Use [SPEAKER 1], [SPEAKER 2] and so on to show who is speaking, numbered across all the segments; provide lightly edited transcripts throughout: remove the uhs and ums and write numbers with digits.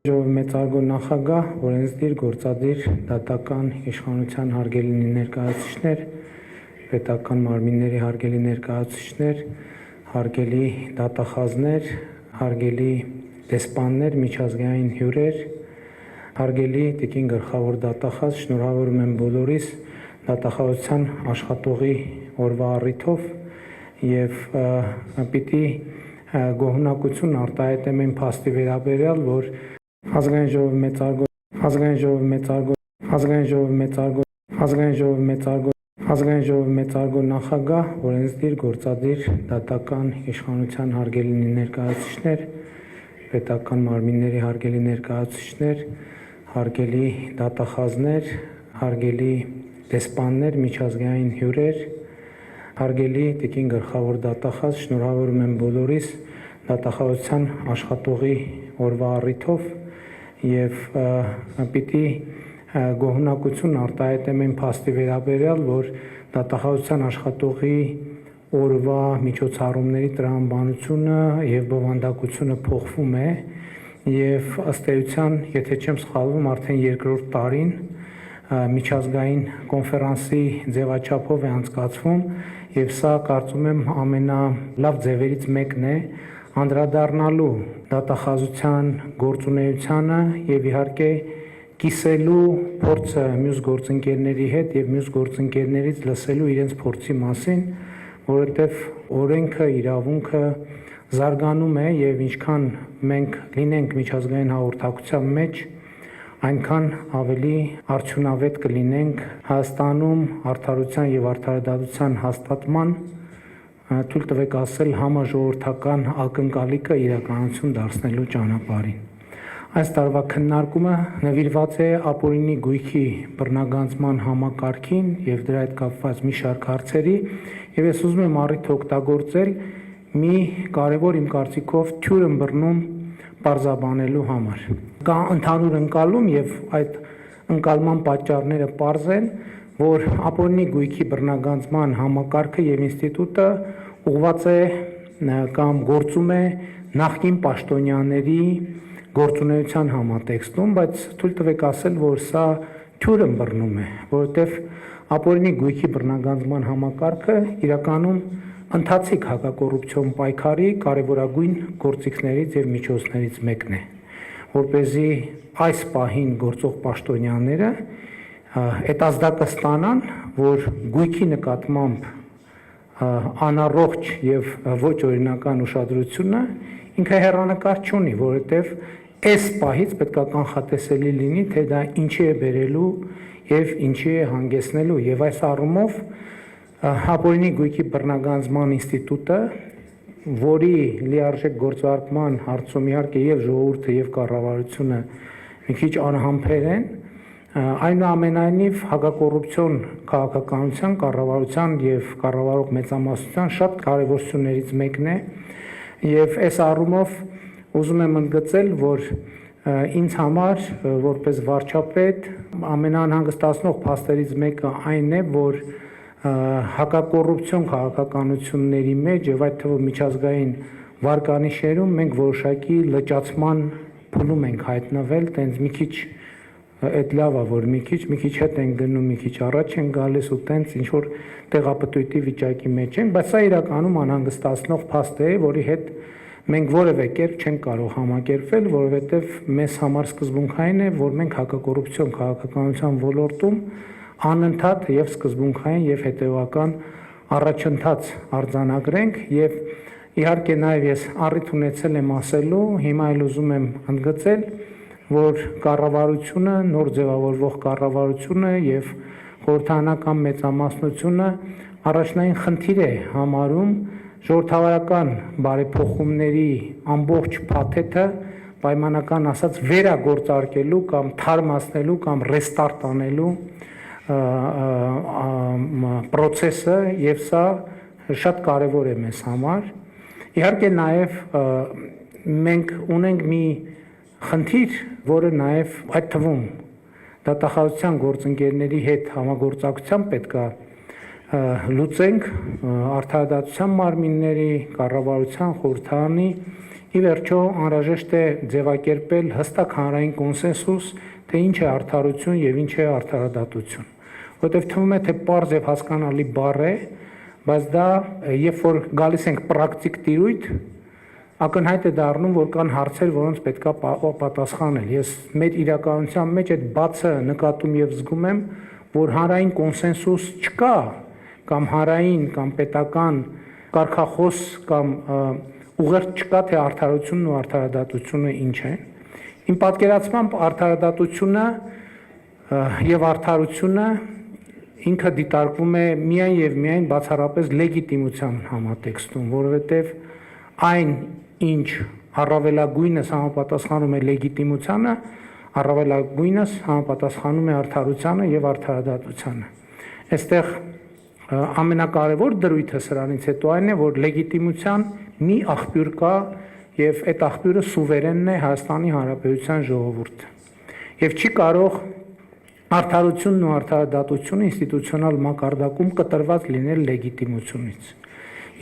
[SPEAKER 1] Մեծարգո նախագահ, օրենսդիր, գործադիր, դատական իշխանության հարգելի ներկայացուցիչներ, պետական մարմինների հարգելի ներկայացուցիչներ, հարգելի դատախազներ, հարգելի դեսպաններ, միջազգային հյուրեր, հարգելի տիկին գլխավոր դատախազ, շնորհավորում եմ բոլորիս դատախազության աշխատողի օրվա առիթով եւ պիտի գոհունակություն արտահայտեմ այն փաստի վերաբերյալ, որ Ազգային ժողովի մեծարգո նախագահ, օրենսդիր, գործադիր, դատական իշխանության հարգելի ներկայացուցիչներ, պետական մարմինների հարգելի ներկայացուցիչներ, հարգելի դատախազներ, հարգելի դեսպաններ, միջազգային հյուրեր, հարգելի տիկին գլխավոր դատախազ, շնորհավորում եմ բոլորիս դատախազության աշխատողի օրվա առիթով եւ պիտի գոհունակություն արտահայտեմ այն փաստի վերաբերյալ, որ դատախազության աշխատողի օրվա միջոցառումների տրամաբանությունը եւ բովանդակությունը փոխվում է եւ ըստ էության, եթե չեմ սխալվում, արդեն երկրորդ տարին միջազգային կոնֆերանսի ձևաչափով է անցկացվում եւ սա կարծում եմ ամենալավ ձևերից մեկն է անդրադառնալու դատախազության գործունեությանը եւ իհարկե կիսելու փորձը մյուս գործընկերների հետ եւ մյուս գործընկերներից լսելու իրենց փորձի մասին, որովհետեւ օրենքը, իրավունքը զարգանում է եւ ինչքան մենք լինենք միջազգային հաղորդակցության մեջ, այնքան ավելի արդյունավետ կլինենք Հայաստանում արդարության եւ արդարադատության հաստատման թույլ տվեք ասել համաժողովրդական ակնկալիքը իրականություն դարձնելու ճանապարհին։ Այս տարվա քննարկումը նվիրված է ապօրինի գույքի բռնագանձման համակարգին եւ դրա հետ կապված մի շարք հարցերի եւ ես ուզում եմ առիթը օգտագործել մի կարեւոր իմ կարծիքով թյուր ըմբռնում պարզաբանելու համար։ Կա ընդհանուր ընկալում եւ այդ ընկալման պատճառները պարզ են, որ ապօրինի գույքի բռնագանձման համակարգը եւ ինստիտուտը ուղղված է կամ գործում է նախկին պաշտոնյաների գործունեության համատեքստում, բայց թույլ տվեք ասել, որ սա թյուր ըմբռնում է, որովհետեւ ապօրինի գույքի բռնագանձման համակարգը իրականում ընթացիկ հակակոռուպցիոն պայքարի կարևորագույն գործիքներից եւ միջոցներից մեկն է, որպեսզի այս պահին գործող պաշտոնյաները այդ ազդակը ստանան, որ գույքի նկատմամբ անառողջ եւ ոչ օրինական ուշադրությունը ինքը հեռանկար չունի, որովհետեւ այս պահից պետք է կանխատեսելի լինի, թե դա ինչի է բերելու եւ ինչի է հանգեցնելու եւ այս առումով ապօրինի գույքի բռնագանձման ինստիտուտը, որի լիարժեք գործարկման հարցում իհարկե եւ ժողովուրդը եւ կառավարությունը մի քիչ անհամբեր են, այնուամենայնիվ հակակոռուպցիոն քաղաքականության, կառավարության եւ կառավարող մեծամասնության շատ կարեւորություններից մեկն է եւ այս առումով ուզում եմ ընդգծել, որ ինձ համար որպես վարչապետ ամենաանհանգստացնող փաստերից մեկը այն է, որ հակակոռուպցիոն քաղաքականությունների մեջ եւ այդ թվում միջազգային վարկանիշերում մենք որոշակի լճացման փուլում ենք հայտնվել, տենց մի քիչ այդ լավ է, որ մի քիչ հետ են գնում, մի քիչ առաջ են գալիս ու տենց ինչ որ տեղապտույտի վիճակի մեջ են, բայց սա իրականում անհանգստացնող փաստ է, որի հետ մենք որևէ կերպ չենք կարող համակերպվել, որովհետև մեզ համար սկզբունքային է, որ մենք հակակոռուպցիոն քաղաքականության ոլորտում անընդհատ եւ սկզբունքային եւ հետեւական առաջընթաց արձանագրենք եւ իհարկե նաեւ ես առիթ ունեցել եմ ասելու, հիմա էլ ուզում եմ ընդգծել, որ կառավարությունը, նոր ձևավորվող կառավարությունը եւ խորհրդարանական մեծամասնությունը առաջնային խնդիր է համարում ժողովրդավարական բարեփոխումների ամբողջ փաթեթը պայմանական ասած վերագործարկելու կամ թարմացնելու կամ ռեստարտ անելու process-ը եւ սա շատ կարեւոր է մեզ համար։ Իհարկե նաեւ մենք ունենք մի խնդիր, որը նաեւ այդ թվում դատախազության գործընկերների հետ համագործակցությամբ պետք է լուծենք արդարադատության մարմինների, կառավարության, խորհրդարանի ի վերջո անհրաժեշտ է ձևակերպել հստակ հանրային կոնսենսուս, թե ինչ է արդարություն եւ ինչ է արդարադատություն, որտեղ թվում է թե պարզ եւ հասկանալի բառ է, բայց դա երբ որ գալիս ենք պրակտիկ տիրույթ, ակնհայտ է դառնում, որ կան հարցեր, որոնց պետքա պատասխանել։ Ես մեր իրականության մեջ այդ բացը նկատում եւ զգում եմ, որ հանրային կոնսենսուս չկա, կամ հանրային կամ պետական կարգախոս կամ ուղերձ չկա, թե արդարությունն ու արդարադատությունը ինչ է։ Իմ պատկերացմամբ արդարադատությունը եւ արդարությունը ինքը դիտարկվում է միայն եւ միայն բացառապես լեգիտիմության համատեքստում, որովհետեւ այն ինչ առավելագույնս համապատասխանում է լեգիտիմությանը, առավելագույնս համապատասխանում է արդարությանը եւ արդարադատությանը։ Այստեղ ամենակարևոր դրույթը սրանից հետո այն է, որ լեգիտիմության մի աղբյուր կա եւ այդ աղբյուրը սուվերենն է Հայաստանի Հանրապետության ժողովուրդը։ Եվ չի կարող արդարությունն ու արդարադատությունը ինստիտուցիոնալ մակարդակում կտրված լինել լեգիտիմությունից։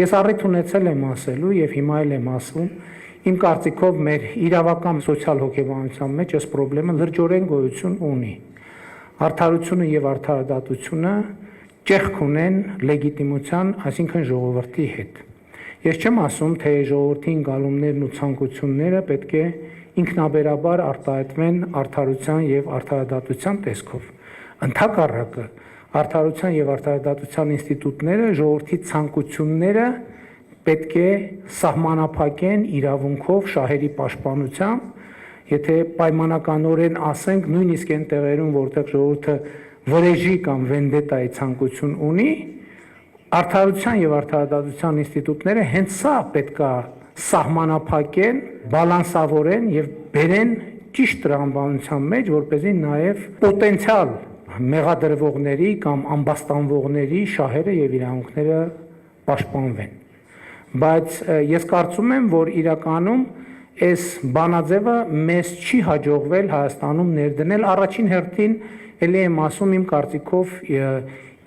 [SPEAKER 1] Ես առիթ ունեցել եմ ասելու եւ հիմա էլ եմ ասում, իմ կարծիքով մեր իրավական սոցիալ հոգեբանության մեջ այս խնդրը լրջորեն գոյություն ունի։ Արդարությունը եւ արդարադատությունը ճեղք ունեն լեգիտիմության, այսինքն ժողովրդի հետ։ Ես չեմ ասում, թե ժողովրդի ընկալումներն ու ցանկությունները պետք է ինքնաբերաբար արտահայտվեն արդարության եւ արդարադատության տեսքով։ Ընդհակառակը, արդարության եւ արդարադատության ինստիտուտները ժողովրդի ցանկությունները պետք է սահմանափակեն իրավունքով շահերի պաշտպանությամբ, եթե պայմանականորեն ասենք, նույնիսկ այն տեղերում, որտեղ ժողովուրդը վրեժի կամ վենդետայի ցանկություն ունի, արդարության եւ արդարադատության ինստիտուտները հենց սա պետքա սահմանափակեն, բալանսավորեն եւ բերեն ճիշտ տրամաբանության մեջ, որպեսզի նաեւ պոտենցիալ մեղադրվողների կամ ամբաստանվողների շահերը եւ իրավունքները պաշտպանվեն։ Բայց ես կարծում եմ, որ իրականում այս բանաձևը մեզ չի հաջողվել Հայաստանում ներդնել առաջին հերթին, ելի եմ ասում իմ կարծիքով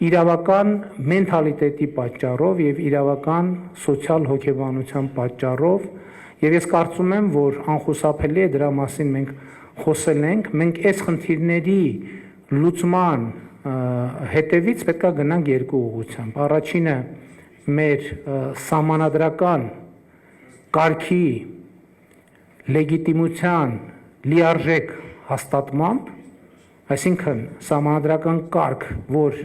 [SPEAKER 1] իրավական մենթալիտետի պատճառով եւ իրավական սոցիալ հոգեբանության պատճառով, եւ ես կարծում եմ, որ անխուսափելի է դրա մասին մենք խոսել ենք, մենք այս խնդիրների լուծման հետևից պետք է գնանք երկու ուղղությամբ։ Առաջինը մեր սահմանադրական կարգի լեգիտիմության լիարժեք հաստատմամբ, այսինքն սահմանադրական կարգ, որ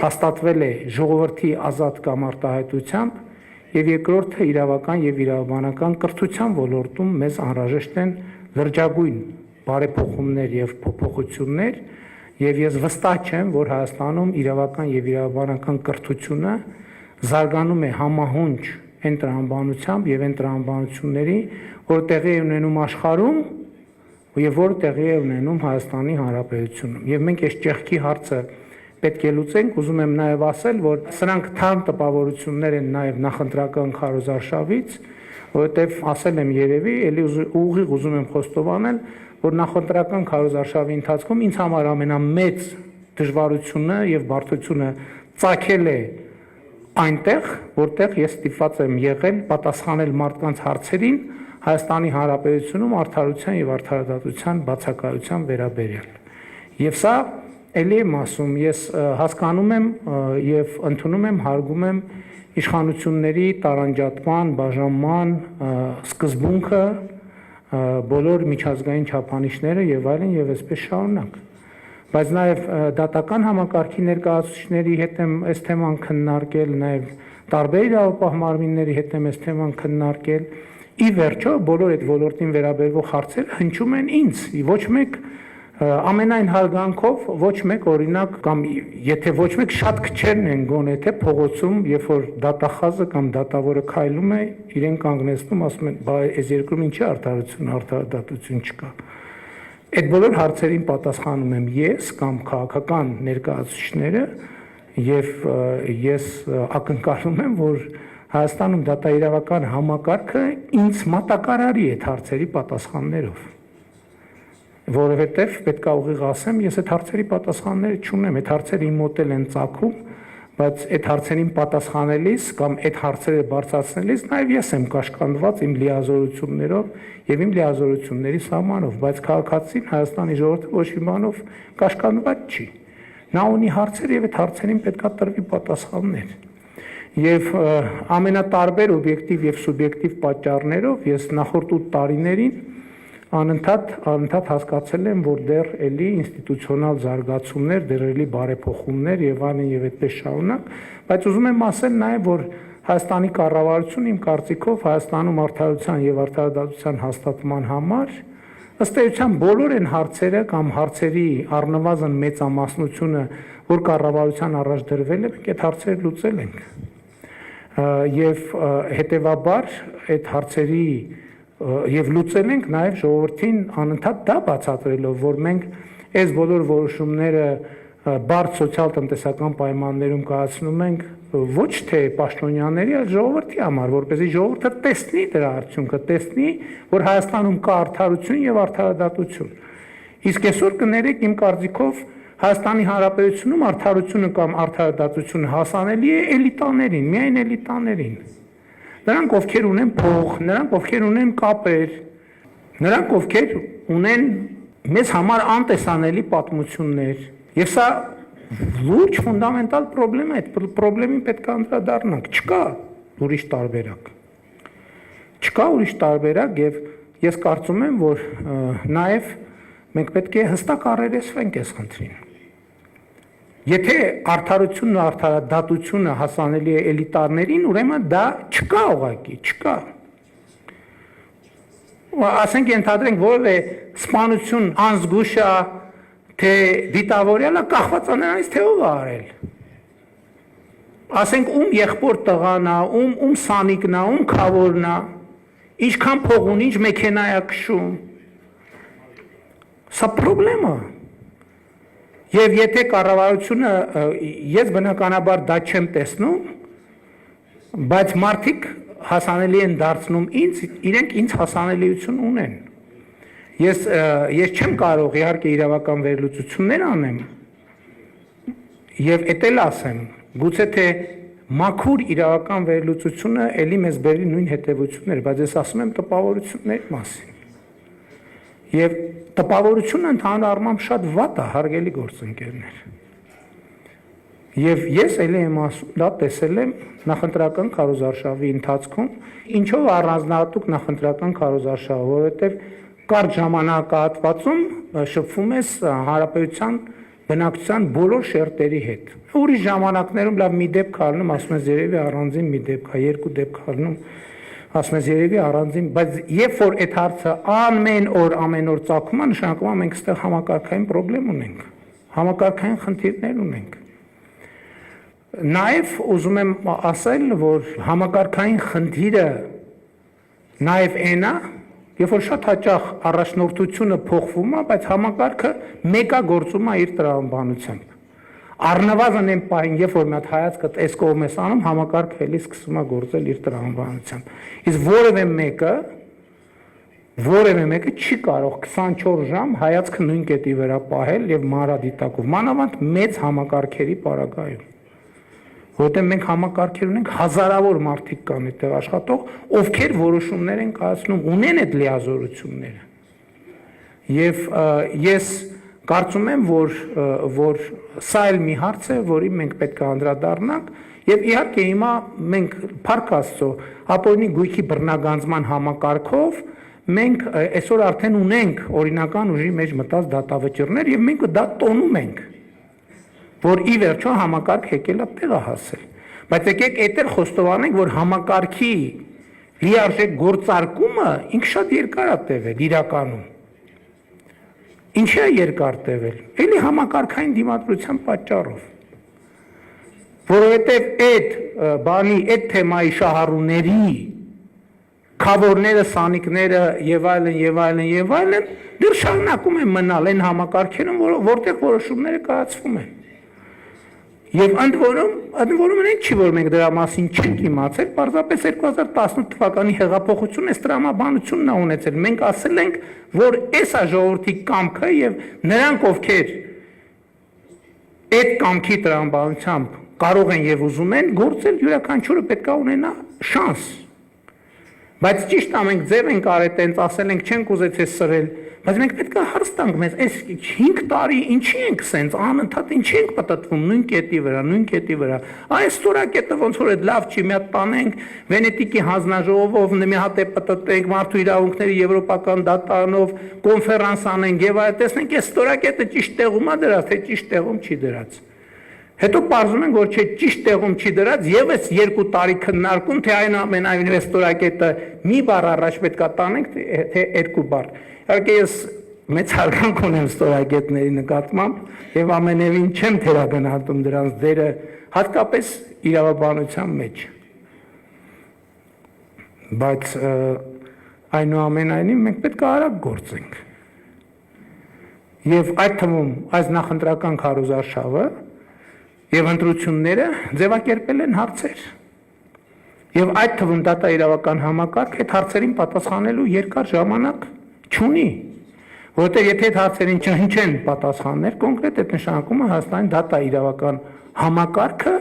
[SPEAKER 1] հաստատվել է ժողովրդի ազատ կամ արտահայտությամբ, եւ երկրորդը իրավական եւ իրավաբանական կրթության ոլորտում մեզ անհրաժեշտ են լրջագույն բարեփոխումներ եւ փոփոխություններ, եւ ես վստահ չեմ, որ Հայաստանում իրավական եւ իրավաբանական կրթությունը զարգանում է համահունչ այն տրամաբանությամբ եւ այն տրամաբանությունների, որ տեղի է ունենում աշխարհում եւ որ տեղի է ունենում Հայաստանի Հանրապետությունում։ Եվ մենք այս ճեղքի հարցը պետք է լուծենք, ուզում եմ նաև ասել, որ սրանք թարմ տպավորություններ են նաև նախընտրական քարոզարշավից, որովհետև ասել եմ երևի, էլի ուղիղ ուզում եմ խոստովանել, որ նախընտրական քարոզարշավի ընթացքում ինձ համար ամենամեծ դժվարությունը եւ բարդությունը ծագել է այնտեղ, որտեղ ես ստիպված եմ եղել պատասխանել մարդկանց հարցերին Հայաստանի Հանրապետությունում արդարության եւ արդարադատության բացակայության վերաբերյալ։ Եվ սա էլի եմ ասում, ես հասկանում եմ եւ ընդունում եմ, հարգում եմ իշխանությունների տարանջատման, բաժանման սկզբունքը, բոլոր միջազգային չափանիշները եւ այլն եւ այսպես շարունակ։ Բայց նաեւ դատական համակարգի ներկայացուցիչների հետ եմ այս թեման քննարկել, նաեւ տարբեր իրավապահ մարմինների հետ եմ այս թեման քննարկել։ Ի վերջո բոլոր այդ ոլորտին վերաբերող հարցերը հնչում են ինձ, ոչ մեկ ամենայն հարգանքով, ոչ մեկ օրինակ կամ եթե ոչ մեկ շատ քչերն են գոնե թե փողոցում, երբ որ դատախազը կամ դատավորը քայլում է, իրեն կանգնեցնում, ասում են, բա այս երկրում ինչի արդարություն, արդարադատություն չկա։ Այդ բոլոր հարցերին պատասխանում եմ ես կամ քաղաքական ներկայացուցիչները եւ ես ակնկալում եմ, որ Հայաստանում դատաիրավական համակարգը ինձ մատակարարի այդ հարցերի պատասխաններով, որովհետև պետք է ուղիղ ասեմ, ես այդ հարցերի պատասխանները չունեմ, այդ հարցերը իմ մոտ են ծագում, բայց այդ հարցերին պատասխանելիս կամ այդ հարցերը բարձրացնելիս նաև ես եմ կաշկանդված իմ լիազորություններով եւ իմ լիազորությունների սահմանով, բայց քաղաքացին Հայաստանի ժողովուրդը ոչ մի բանով կաշկանդված չի։ Նա ունի հարցեր եւ այդ հարցերին պետքա տրվի պատասխաններ։ Եվ ամենատարբեր օբյեկտիվ եւ սուբյեկտիվ պատճառներով ես նախորդ 8 տարիներին անընդհատ հասկացել եմ, որ դեռ էլի ինստիտուցիոնալ զարգացումներ, դեռ էլի բարեփոխումներ եւ այլն եւ այդպես շարունակ, բայց ուզում եմ ասել նաեւ, որ Հայաստանի կառավարությունը իմ կարծիքով Հայաստանում արդարության եւ արդարադատության հաստատման համար ըստ էության բոլոր այն հարցերը կամ հարցերի առնվազն մեծամասնությունը, որ կառավարության առաջ դրվել է, մենք այդ հարցերը լուծել ենք։ Եվ հետեւաբար այդ հարցերի եւ լուծել ենք նաեւ ժողովրդին անընդհատ դա բացատրելով, որ մենք այս բոլոր որոշումները բարդ սոցիալ-տնտեսական պայմաններում կայացնում ենք ոչ թե պաշտոնյաների, այլ ժողովրդի համար, որպեսզի ժողովուրդը տեսնի դրա արդյունքը, տեսնի, որ Հայաստանում կա արդարություն եւ արդարադատություն։ Իսկ այսօր կներեք իմ կարծիքով Հայաստանի Հանրապետությունում արդարությունը կամ արդարադատությունը հասանելի է էլիտաներին, միայն էլիտաներին։ Նրանք ովքեր ունեն փող, նրանք ովքեր ունեն կապեր, նրանք ովքեր ունեն մեզ համար անտեսանելի պատմություններ։ Եւ սա լուրջ ֆունդամենտալ պրոբլեմ է, այդ պրոբլեմին պետք է անդրադառնանք։ Չկա ուրիշ տարբերակ։ Չկա ուրիշ տարբերակ եւ ես կարծում եմ, որ նաեւ մենք պետք է հստակ առերեսվենք այս խնդրին։ Եթե արդարությունն ու արդարադատությունը հասանելի է էլիտարներին, ուրեմն դա չկա ուղղակի, չկա։ Ասենք ենթադրենք որևէ սպանություն անզգուշ է, թե դիտավորյալը կախված է նրանից, թե ով է արել։ Ասենք ում եղբոր տղան է, ում սանիկն է, ում քավորն է, ինչքան փող ունի, ինչ մեքենա է քշում։ Սա պրոբլեմ է։ Եվ եթե կառավարությունը, ես բնականաբար դա չեմ տեսնում, բայց մարդիկ հասանելի են դարձնում ինձ, իրենք ինձ հասանելիություն ունեն։ Ես չեմ կարող իհարկե իրավական վերլուծություններ անեմ եւ էդ էլ ասեմ, գուցե թե մաքուր իրավական վերլուծությունը ելի մեզ բերի նույն հետևություններ, բայց ես ասում եմ տպավորությունների մասին։ Եվ տպավորությունը ընդհանուր առմամբ շատ վատ է, հարգելի գործընկերներ։ Եվ ես ելի եմ ասում, դա տեսել եմ նախընտրական քարոզարշավի ընթացքում, ինչով առանձնահատուկ նախընտրական քարոզարշավը, որովհետև կարճ ժամանակահատվածում շփվում ես հանրապետության բնակչության բոլոր շերտերի հետ։ Ուրիշ ժամանակներում լավ մի դեպք առնում, ասում ես երևի առանձին մի դեպք է, երկու դեպք առնում, ասում ես երևի առանձին, բայց երբ որ այդ հարցը ամեն օր ծագում է, նշանակում է մենք այստեղ համակարգային խնդրեմ ունենք, համակարգային խնդիրներ ունենք։ Նաև ուզում եմ ասել, որ համակարգային խնդիրը նաև այն է, երբ որ շատ հաճախ առաջնորդությունը փոխվում է, բայց համակարգը մեկագործում է իր տրամաբանությամբ։ Առնվազն այն պահին, երբ որ մի հատ հայացքը այս կողմ ես անում, համակարգը էլի սկսում է գործել իր տրամաբանությամբ։ Իսկ որևէ մեկը չի կարող 24 ժամ հայացքը նույն կետի վրա պահել եւ մանրադիտակով, մանավանդ մեծ համակարգերի պարագայում։ Որտեղ մենք համակարգեր ունենք, հազարավոր մարդիկ կան այդտեղ աշխատող, ովքեր որոշումներ են կայացնում, ունեն այդ լիազորությունները։ Եվ ես կարծում եմ, որ սա էլ մի հարց է, որին մենք պետք է անդրադառնանք, եւ իհարկե հիմա մենք փառք Աստծո ապօրինի գույքի բռնագանձման համակարգով մենք այսօր արդեն ունենք օրինական ուժի մեջ մտած դատավճիռներ եւ մենք դա տոնում ենք, որ ի վերջո համակարգ եկել է տեղը հասել։ Բայց եկեք այդտեղ խոստովանենք, որ համակարգի լիարժեք գործարկումը ինքը շատ երկար է տևել իրականում։ Ինչի է երկար տևել։ Էլի համակարգային դիմադրության պատճառով։ Որովհետև այդ թեմայի շահառուների քավորները, սանիկները եւ այլն դեռ շարունակում են մնալ այն համակարգերում, որտեղ որոշումները կայացվում են։ Եվ ընդ որում այն չի, որ մենք դրա մասին չենք իմացել, պարզապես 2018 թվականի հեղափոխությունը այս տրամաբանությունն է ունեցել։ Մենք ասել ենք, որ այս է ժողովրդի կամքը եւ նրանք, ովքեր այդ կամքի տրամաբանությամբ կարող են եւ ուզում են գործել, յուրաքանչյուրը պետք է ունենա շանս։ Բայց ճիշտ է, մենք ձև ենք արել, տենց ասել ենք, չենք ուզեցել սրել, բայց մենք պետք է հարց տանք մեզ, այս 5 տարի ինչի ենք սենց անընդհատ ինչի ենք պատտվում նույն կետի վրա։ Այս ստորակետը ոնց որ այդ լավ չի, մի հատ տանենք Վենետիկի հանձնաժողովով, մի հատ է պատտենք մարդու իրավունքների եվրոպական դատարանով, կոնֆերանս անենք եւ այլ, տեսնենք այս ստորակետը ճիշտ տեղում է դրած, թե ճիշտ տեղում չի դրած։ Հետո պարզում են, որ չէ ճիշտ տեղում չի դրած, եւս 2 տարի քննարկում, թե այնուամենայնիվ ստորակետը մի բառ առաջ պետք է տանենք, թե 2 բառ։ Իհարկե ես մեծ հարգանք ունեմ ստորակետների նկատմամբ եւ ամենևին չեմ թերագնահատում դրանց դերը, հատկապես իրավաբանության մեջ։ Բայց այնուամենայնիվ մենք պետք է արագ գործենք։ Եվ այդ թվում այս նախընտրական քարոզարշավը եւ ընտրությունները ձևակերպել են հարցեր։ Եվ այդ թվում դատաիրավական համակարգ այդ հարցերին պատասխանելու երկար ժամանակ չունի, որովհետեւ եթե այդ հարցերին չհնչեն պատասխաններ, կոնկրետ այդ նշանակում է Հայաստանի դատաիրավական համակարգը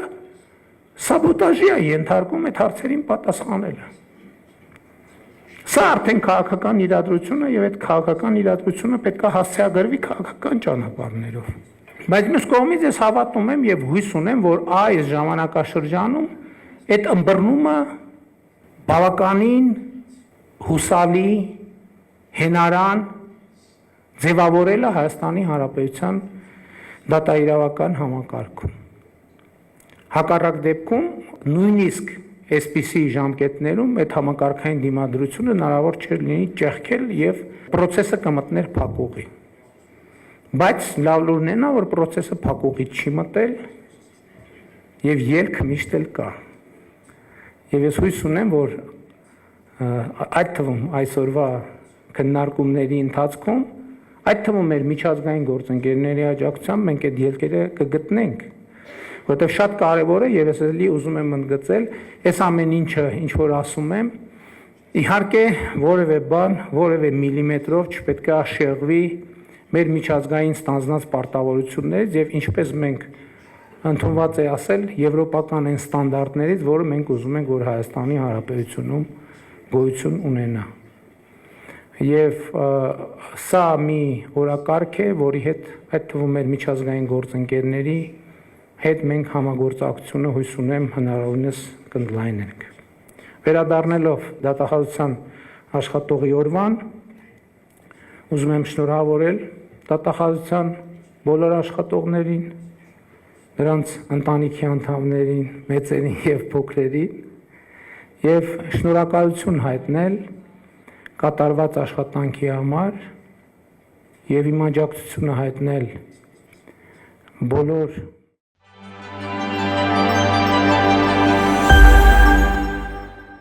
[SPEAKER 1] սաբոտաժի է ենթարկում այդ հարցերին պատասխանելը։ Սա արդեն քաղաքական իրադրություն է եւ այդ քաղաքական իրադրությունը պետք է հասցեագրվի քաղաքական ճանապարհներով։ Բայց մյուս կողմից ես հավատում եմ եւ հույս ունեմ, որ այս ժամանակաշրջանում այդ ըմբռնումը բավականին հուսալի, հենարան ձևավորել է Հայաստանի Հանրապետության դատաիրավական համակարգում։ Հակառակ դեպքում նույնիսկ այսպիսի ժամկետներում այդ համակարգային դիմադրությունը հնարավոր չէր լինի ճեղքել եւ process-ը կմտներ փակուղի։ Բայց լավ լուրն է նա, որ process-ը փակուղի չի մտել եւ ելք միշտ էլ կա։ Եվ ես հույս ունեմ, որ այդ թվում այսօրվա քննարկումների ընթացքում, այդ թվում մեր միջազգային գործընկերների աջակցությամբ մենք այդ ելքերը կգտնենք, որովհետեւ շատ կարեւոր է եւ ես էլի ուզում եմ ընդգծել, այս ամեն ինչը ինչ որ ասում եմ, իհարկե որևէ բան, որևէ միլիմետրով չպետք է աշեղվի մեր միջազգային ստանձնած պարտավորություններից եւ ինչպես մենք ընդունված է ասել եվրոպական այն ստանդարտներից, որը մենք ուզում ենք, որ Հայաստանի Հանրապետությունում գոյություն ունենա։ Եվ սա մի օրակարգ է, որի հետ այդ թվում մեր միջազգային գործընկերների հետ մենք համագործակցությունը հույս ունեմ հնարավորինս կընդլայնենք։ Վերադառնալով դատախազության աշխատողի օրվան, ուզում եմ շնորհավորել դատախազության բոլոր աշխատողներին, նրանց ընտանիքի անդամներին, մեծերին եւ փոքրերին եւ շնորհակալություն հայտնել կատարված աշխատանքի համար եւ իմ աջակցությունը հայտնել բոլոր